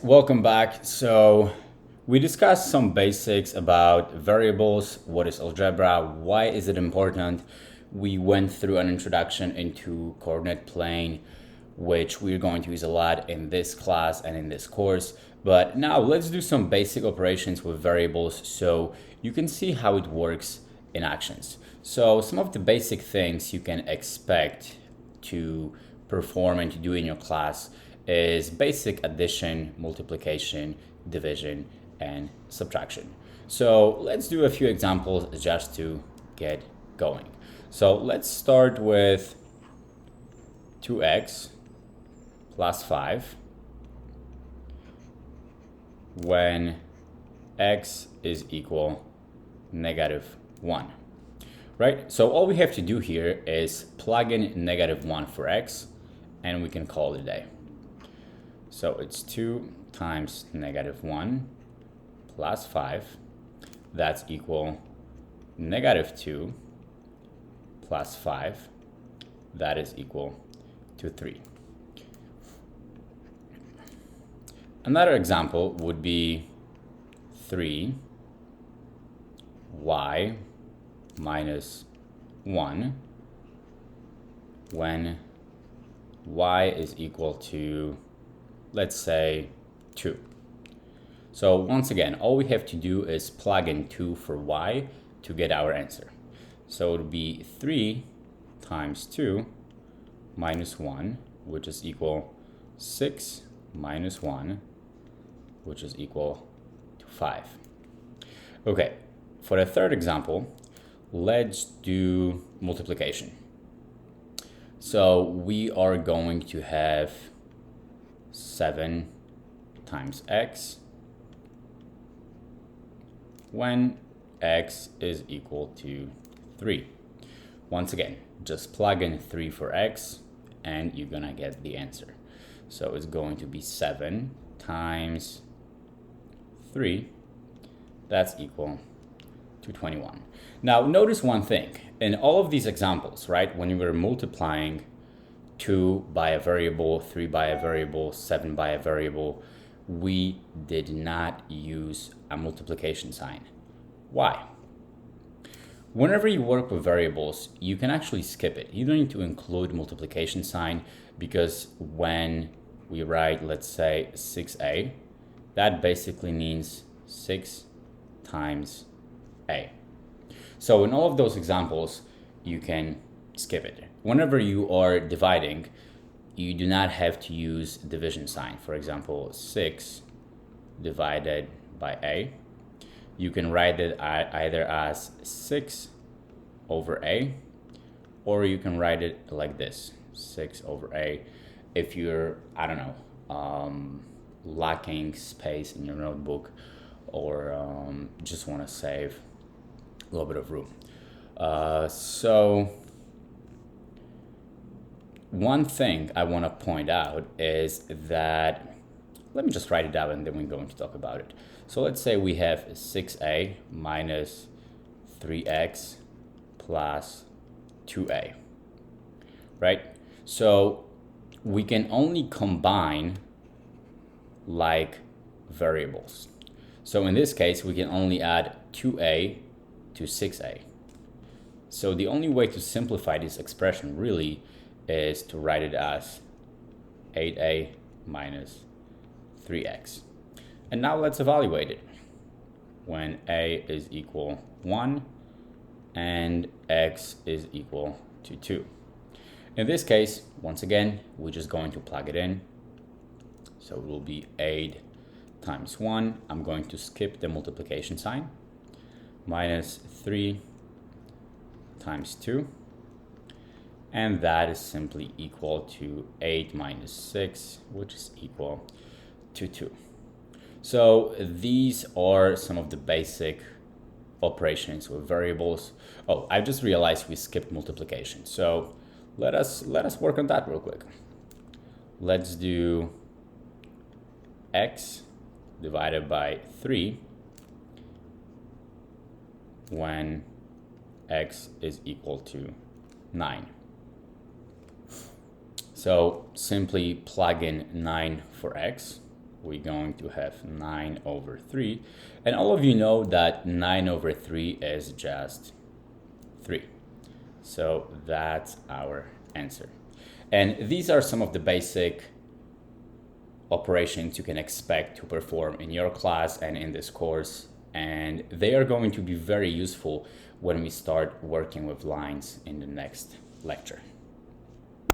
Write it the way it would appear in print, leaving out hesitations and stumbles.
Welcome back. So we discussed some basics about variables, what is algebra, why is it important. We went through an introduction into coordinate plane, which we're going to use a lot in this class and in this course. But now let's do some basic operations with variables so you can see how it works in actions. So some of the basic things you can expect to perform and to do in your class is basic addition, multiplication, division, and subtraction. So let's do a few examples just to get going. So let's start with 2x plus 5 when x is equal -1. Right? So all we have to do here is plug in -1 for x, and we can call it a day. So it's 2 times -1 plus 5. That's equal -2 plus 5. That is equal to 3. Another example would be 3y minus 1 when y is equal to, let's say, 2. So once again, all we have to do is plug in 2 for y to get our answer. So it would be 3 times 2 minus 1, which is equal 6 minus 1, which is equal to 5. Okay, for the third example, let's do multiplication. So we are going to have 7 times x when x is equal to 3. Once again, just plug in 3 for x and you're gonna get the answer. So it's going to be 7 times 3. That's equal to 21. Now notice one thing. In all of these examples, right, when you were multiplying 2 by a variable, 3 by a variable, 7 by a variable, we did not use a multiplication sign. Why? Whenever you work with variables, you can actually skip it. You don't need to include multiplication sign because when we write, let's say, 6a, that basically means 6 times a. So in all of those examples, you can skip it. Whenever you are dividing, you do not have to use division sign. For example, 6 divided by a. You can write it either as 6 over a, or you can write it like this, 6 over a. If you're, I don't know, lacking space in your notebook, or just want to save a little bit of room. So one thing I want to point out is that, let me just write it down and then we're going to talk about it. So let's say we have 6a minus 3x plus 2a, right? So we can only combine like variables. So in this case, we can only add 2a to 6a. So the only way to simplify this expression really is to write it as 8a minus 3x. And now let's evaluate it. When a is equal 1 and x is equal to 2. In this case, once again, we're just going to plug it in. So it will be 8 times 1. I'm going to skip the multiplication sign. Minus 3 times 2. And that is simply equal to 8 minus 6, which is equal to 2. So these are some of the basic operations with variables. Oh, I just realized we skipped multiplication. So let us work on that real quick. Let's do x divided by 3 when x is equal to 9. So simply plug in 9 for x, we're going to have 9 over 3. And all of you know that 9 over 3 is just 3. So that's our answer. And these are some of the basic operations you can expect to perform in your class and in this course. And they are going to be very useful when we start working with lines in the next lecture.